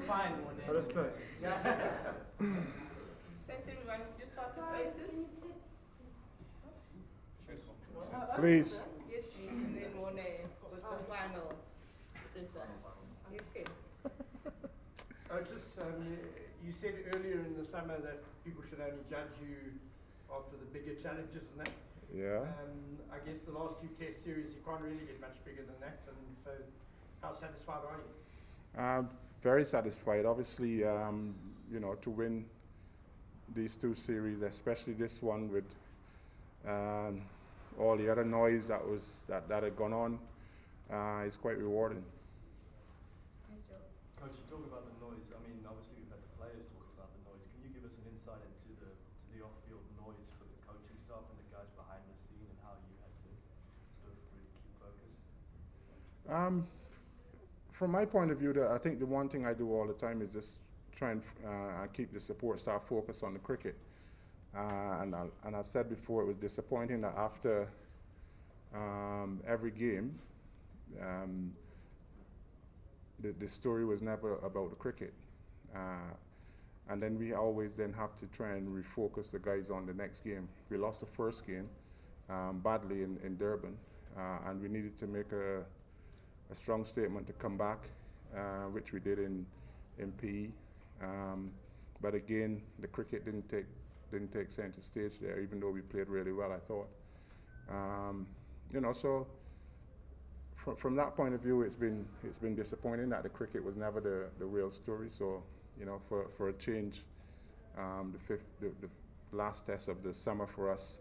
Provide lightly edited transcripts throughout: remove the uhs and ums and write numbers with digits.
fine one day. Oh, that's close. Thanks everyone. Just start with Ottis. Please. Yes, please. And then Monet with the final. Yes, Ken. Otis, you said earlier in the summer that people should only judge you after the bigger challenges and that. Yeah. I guess the last two test series, you can't really get much bigger than that. And so, how satisfied are you? Very satisfied. Obviously, to win these two series, especially this one with all the other noise that had gone on, is quite rewarding. Yes, Joe. Coach, you talk about the noise. I mean, obviously we've had the players talking about the noise. Can you give us an insight into the off-field noise for the coaching staff and the guys behind the scene, and how you had to sort of really keep focus? From my point of view, I think the one thing I do all the time is just try and keep the support staff focused on the cricket. And I've said before, it was disappointing that after every game, the story was never about the cricket. And then we always then have to try and refocus the guys on the next game. We lost the first game badly in Durban, and we needed to make a strong statement to come back, which we did in PE. But again, the cricket didn't take center stage there, even though we played really well, I thought. So from that point of view, it's been disappointing that the cricket was never the real story. So, for a change, the last test of the summer for us,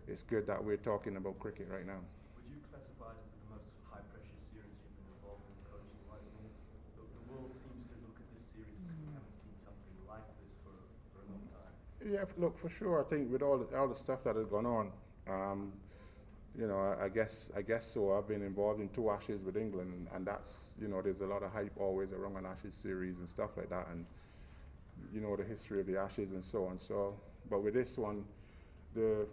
it's good that we're talking about cricket right now. Would you classify it as the most high-pressure series you've been involved in coaching-wise? I mean, the world seems to look at this series as we haven't seen something like this for a long time. Yeah, look, for sure. I think with all the stuff that has gone on, I guess so. I've been involved in 2 Ashes with England, and that's, there's a lot of hype always around an Ashes series and stuff like that, and the history of the Ashes and so on. So, but with this one, the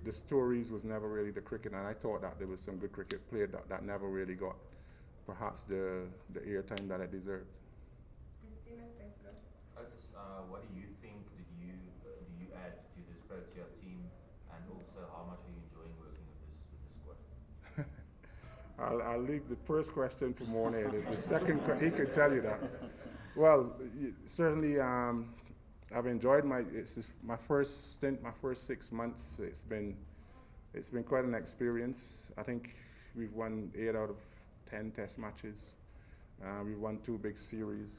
stories was never really the cricket, and I thought that there was some good cricket played that never really got perhaps the airtime that it deserved. Christina, stay for us. Otis, what do you think do you add to this Protea team, and also how much are you enjoying working with this squad? I'll leave the first question for Mornay. The second, he can tell you that. Well, certainly, I've enjoyed my first stint, my first 6 months. It's been quite an experience. I think we've won 8 out of 10 Test matches. We've won 2 big series.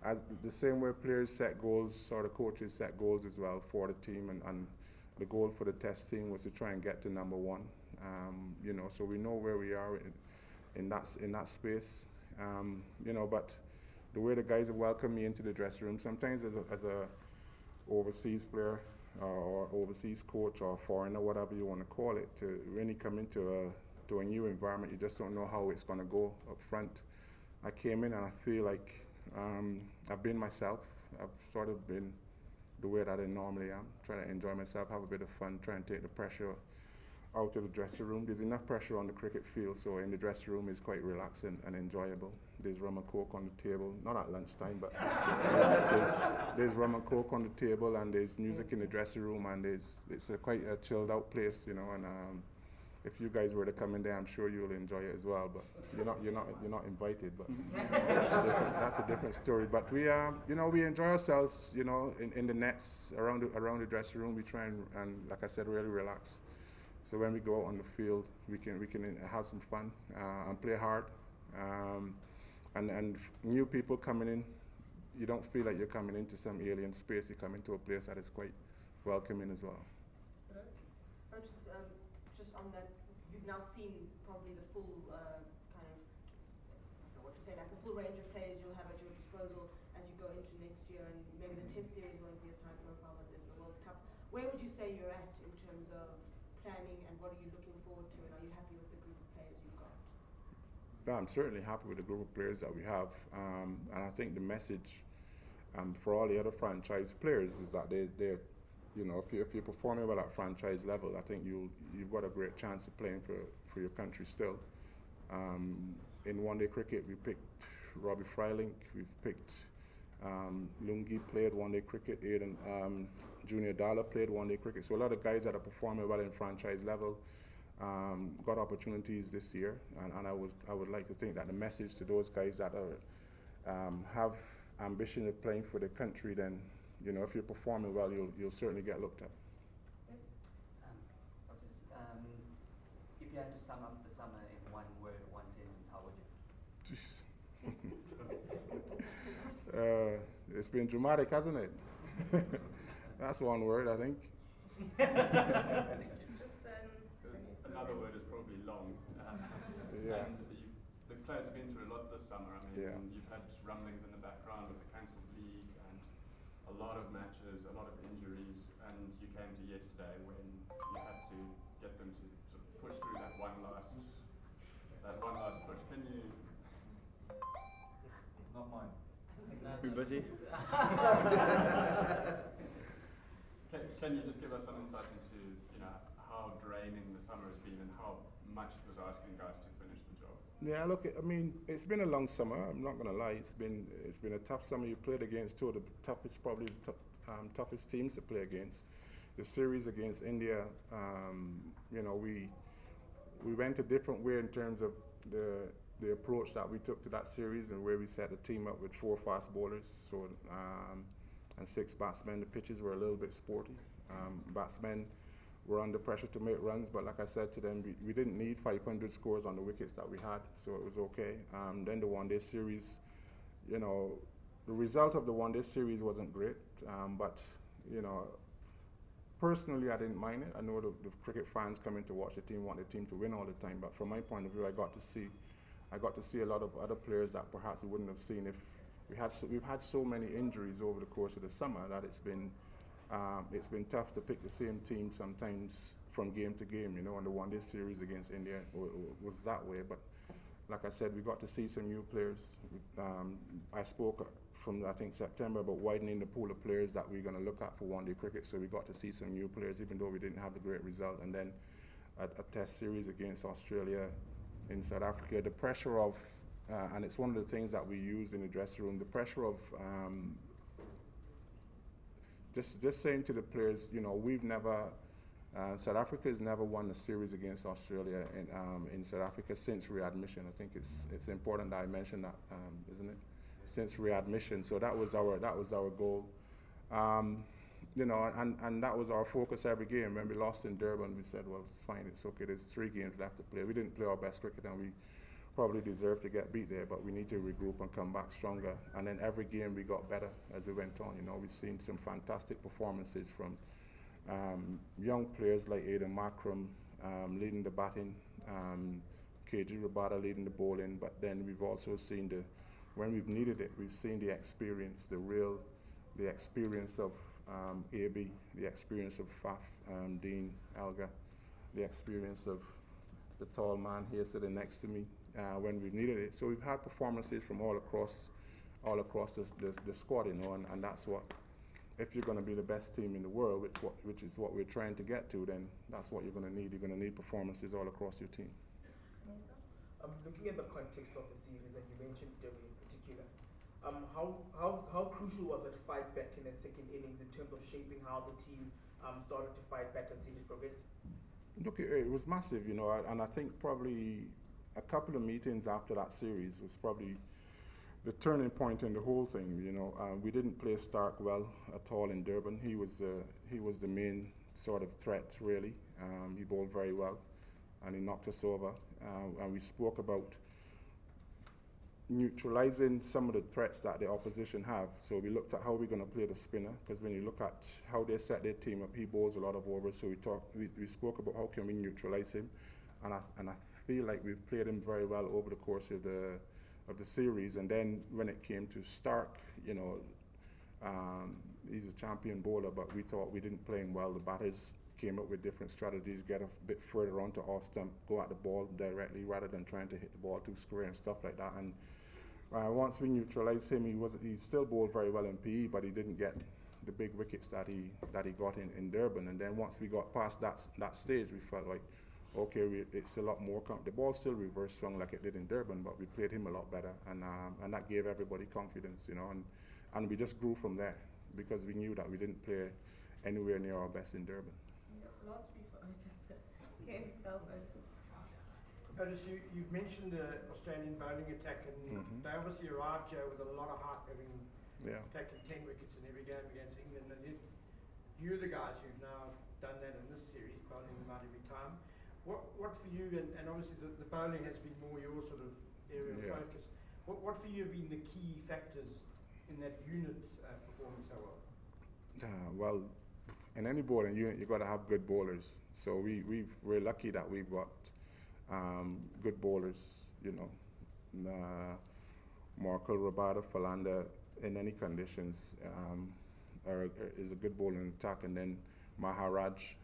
As the same way players set goals, or the coaches set goals as well for the team, and the goal for the Test team was to try and get to number 1. So we know where we are in that space. But the way the guys have welcomed me into the dressing room, sometimes as a overseas player or overseas coach or foreigner, whatever you want to call it, to really come into a new environment, you just don't know how it's going to go up front. I came in and I feel like I've been myself. I've sort of been the way that I normally am, trying to enjoy myself, have a bit of fun, try and take the pressure out of the dressing room. There's enough pressure on the cricket field, so in the dressing room it's quite relaxing and enjoyable. There's rum and coke on the table, not at lunchtime, but there's rum and coke on the table, and there's music in the dressing room, and it's quite a chilled out place, and if you guys were to come in there, I'm sure you'll enjoy it as well. But you're not invited. But that's a different story. But we we enjoy ourselves, in the nets around the dressing room. We try and like I said, really relax. So when we go out on the field, we can have some fun and play hard. And new people coming in, you don't feel like you're coming into some alien space. You come into a place that is quite welcoming as well. Just on that, you've now seen probably the full I don't know what to say, like the full range of players you'll have at your disposal as you go into next year, and maybe the Test series won't be as high profile, but there's the World Cup. Where would you say you're at in terms of planning, and what are you looking forward to, and are you happy with the group of players you've got? Yeah, I'm certainly happy with the group of players that we have, and I think the message for all the other franchise players is that they're if you're performing well at franchise level, I think you've got a great chance of playing for your country still. in one-day cricket, we picked Robbie Frylink, we've picked Lungi played one-day cricket, Aiden Junior Dalla played one-day cricket. So a lot of guys that are performing well in franchise level got opportunities this year, and I would like to think that the message to those guys that are have ambition of playing for the country, then if you're performing well, you'll certainly get looked at. Yes. Otis, if you had to sum up the summer in one word or one sentence, how would you? It's been dramatic, hasn't it? That's one word, I think. Another word is probably long. Yeah. And the players have been through a lot this summer. I mean, Yeah. you've had rumblings in the background with the cancelled league and a lot of matches, a lot of injuries, and you came to yesterday when you had to get them to sort of push through that one last push. Can you? It's not mine. Too busy. Can you just give us some insight into how draining the summer has been and how much it was asking guys to finish the job? Yeah, look, I mean, it's been a long summer. I'm not going to lie. It's been a tough summer. You played against two of the toughest, probably toughest teams to play against. The series against India, we went a different way in terms of the approach that we took to that series, and where we set the team up with 4 fast bowlers, and 6 batsmen. The pitches were a little bit sporty. Batsmen were under pressure to make runs, but like I said to them, we didn't need 500 scores on the wickets that we had, so it was okay. Then the one-day series, the result of the one-day series wasn't great, but personally I didn't mind it. I know the cricket fans coming to watch the team want the team to win all the time, but from my point of view, I got to see a lot of other players that perhaps we wouldn't have seen if we've had so many injuries over the course of the summer that it's been tough to pick the same team sometimes from game to game. On the one-day series against India was that way, but like I said, we got to see some new players. I spoke from I think September about widening the pool of players that we're going to look at for one-day cricket, so we got to see some new players, even though we didn't have the great result. And then a test series against Australia in South Africa, the pressure of and it's one of the things that we use in the dressing room, the pressure of just saying to the players, we've never, South Africa has never won a series against Australia in South Africa since readmission. I think it's important that I mention that, isn't it? Since readmission. So that was our goal. And that was our focus every game. When we lost in Durban, we said, well, it's fine, it's okay, there's 3 games left to play. We didn't play our best cricket, and we probably deserved to get beat there, but we need to regroup and come back stronger. And then every game we got better as we went on. We've seen some fantastic performances from young players like Aiden Markram leading the batting, KG Rabada leading the bowling, but then we've also seen when we've needed it, we've seen the experience, the experience of AB, the experience of Faf, Dean, Elga, the experience of the tall man here sitting next to me when we've needed it. So we've had performances from all across the squad, and that's what, if you're going to be the best team in the world, which is what we're trying to get to, then that's what you're going to need. You're going to need performances all across your team. Looking at the context of the series, and you mentioned Derby in particular, how crucial was that fight back in that second innings in terms of shaping how the team started to fight back as series progressed? Look, it was massive, and I think probably a couple of meetings after that series was probably the turning point in the whole thing. We didn't play Stark well at all in Durban. He was the main sort of threat, really. He bowled very well, and he knocked us over. And we spoke about neutralizing some of the threats that the opposition have. So we looked at how we're going to play the spinner, because when you look at how they set their team up, he bowls a lot of overs. So we spoke about how can we neutralize him, and I feel like we've played him very well over the course of the series. And then when it came to Stark, he's a champion bowler, but we thought we didn't play him well. The batters came up with different strategies, get a bit further onto off stump, go at the ball directly rather than trying to hit the ball too square and stuff like that. And once we neutralized him, he still bowled very well in PE, but he didn't get the big wickets that he got in Durban. And then once we got past that stage, we felt like, okay, it's a lot more. The ball still reverse swung like it did in Durban, but we played him a lot better, and that gave everybody confidence, and we just grew from there because we knew that we didn't play anywhere near our best in Durban. Last three for Otis. Okay, Telford. Otis, you've mentioned the Australian bowling attack, and they obviously arrived here with a lot of hype, having taken 10 wickets in every game against England, and yet you're the guys who've now done that in this series, bowling them out every time. What for you, and obviously the bowling has been more your sort of area of focus, what for you have been the key factors in that unit performing so well? Well, in any bowling unit, you've got to have good bowlers. So we're lucky that we've got good bowlers, Markel, Rabada, Falanda, in any conditions, is a good bowler in attack. And then Maharaj,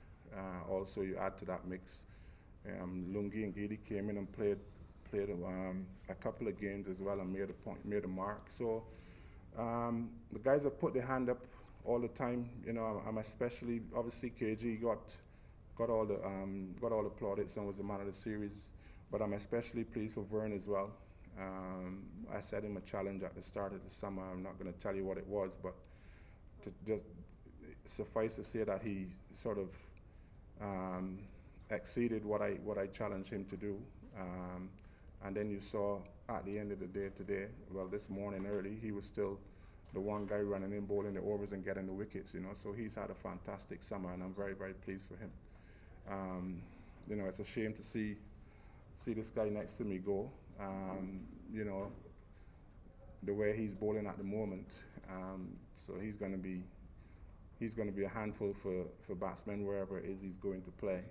also you add to that mix. Lungi and Gidi came in and played a couple of games as well and made a mark. So the guys have put their hand up all the time. I'm especially, obviously KG got all the plaudits and was the man of the series, but I'm especially pleased for Vern as well. I set him a challenge at the start of the summer. I'm not going to tell you what it was, but to just suffice to say that he sort of exceeded what I challenged him to do. And then you saw at the end of the day today, well, this morning early, he was still the one guy running in, bowling the overs and getting the wickets, So he's had a fantastic summer, and I'm very, very pleased for him. It's a shame to see this guy next to me go. The way he's bowling at the moment. So he's going to be a handful for batsmen wherever it is he's going to play.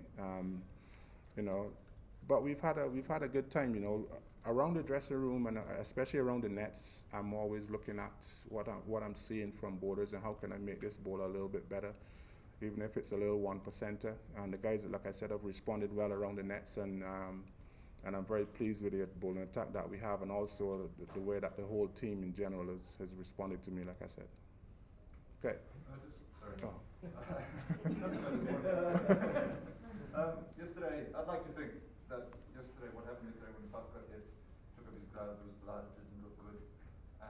But we've had a good time, around the dressing room and especially around the nets. I'm always looking at what I'm seeing from bowlers and how can I make this bowler a little bit better, even if it's a little 1%er. And the guys, like I said, have responded well around the nets, and I'm very pleased with the bowling attack that we have, and also the way that the whole team in general has responded to me, like I said. Okay. Yesterday, I'd like to think that what happened yesterday when Faf got hit, took off his glove, his blood didn't look good,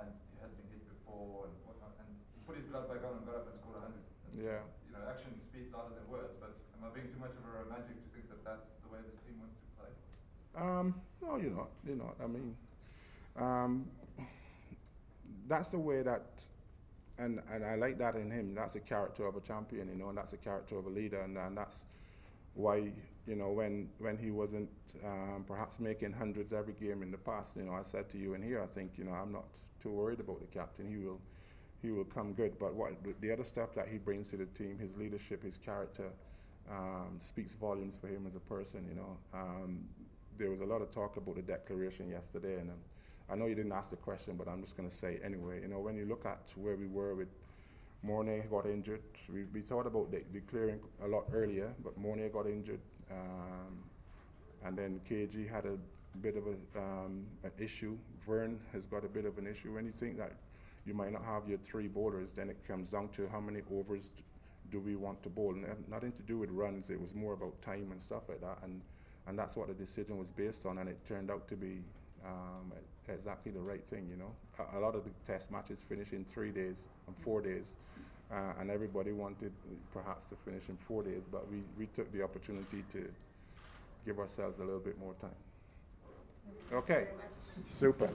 and he had been hit before and whatnot, and he put his glove back on and got up and scored 100. And, actions speak louder than words, but am I being too much of a romantic to think that that's the way this team wants to play? No, you're not. You're not. I mean, that's the way that, and I like that in him. That's the character of a champion, and that's the character of a leader, and that's why, when he wasn't perhaps making hundreds every game in the past, I said to you in here, I think, I'm not too worried about the captain. He will come good. But the other stuff that he brings to the team, his leadership, his character, speaks volumes for him as a person. There was a lot of talk about the declaration yesterday, and I know you didn't ask the question, but I'm just going to say it anyway. When you look at where we were with Mornay got injured, we thought about declaring a lot earlier, but Mornay got injured, and then KG had a bit of an issue. Vern has got a bit of an issue. When you think that you might not have your three bowlers, then it comes down to how many overs do we want to bowl. Nothing to do with runs, it was more about time and stuff like that, and that's what the decision was based on, and it turned out to be exactly the right thing. A lot of the test matches finish in 3 days and 4 days, and everybody wanted perhaps to finish in 4 days, but we took the opportunity to give ourselves a little bit more time. Okay, super.